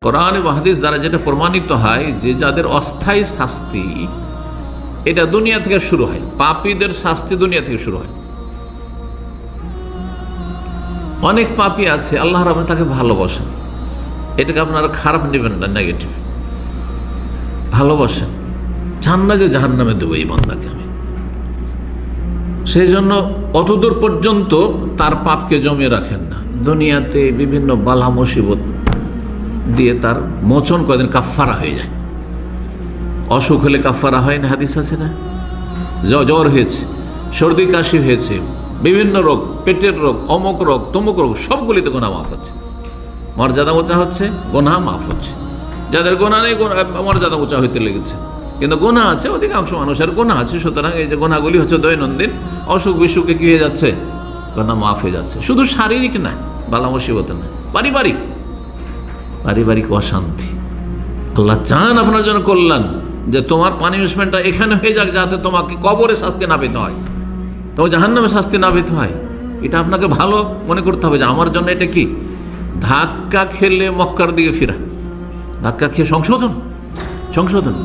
কোরআন এবং হাদিস দ্বারা যেটা প্রমাণিত হয় যে যাদের অস্থায়ী শাস্তি এটা দুনিয়া থেকে শুরু হয়, পাপীদের শাস্তি দুনিয়া থেকে শুরু হয়। অনেক পাপী আছে আল্লাহ রাব্বুল তাকে ভালোবাসেন, এটাকে আপনারা খারাপ নেবেন না, নেগেটিভ। ভালোবাসেন, চান না যে জাহান্নামে দেবো এই বান্দাকে আমি, সেই জন্য অতদূর পর্যন্ত তার পাপকে জমিয়ে রাখেন না। দুনিয়াতে বিভিন্ন বালা মুসিবত দিয়ে তার মোচন কয়েকদিন কাফফারা হয়ে যায়। অসুখ হলে কাফফারা হয় না, হাদিস আছে না? জ্বর হয়েছে, সর্দি কাশি হয়েছে, বিভিন্ন রোগ, পেটের রোগ, অমুক রোগ, তমুক রোগ, সবগুলিতে গোনা মাফ হচ্ছে, মর্যাদা উঁচা হচ্ছে, গোনা মাফ হচ্ছে। যাদের গোনা নেই মর্যাদা উঁচা হইতে লেগেছে, কিন্তু গোনা আছে, অধিকাংশ মানুষের গোনা আছে। সুতরাং এই যে গোনাগুলি হচ্ছে দৈনন্দিন, অসুখ বিসুখে কি হয়ে যাচ্ছে? গোনা মাফ হয়ে যাচ্ছে। শুধু শারীরিক না, বালা মুসিবত না, পারিবারিক অশান্তি। আল্লাহ চান আপনার জন্য কল্যাণ, যে তোমার পানিশমেন্টটা এখানে হয়ে যাক, যাতে তোমাকে কবরে শাস্তি না পেতে হয়, তোমার জাহান্নামে শাস্তি না পেতে হয়। এটা আপনাকে ভালো মনে করতে হবে যে আমার জন্য এটা কি ধাক্কা খেলে মক্কার দিকে ফিরা, ধাক্কা খেয়ে সংশোধন।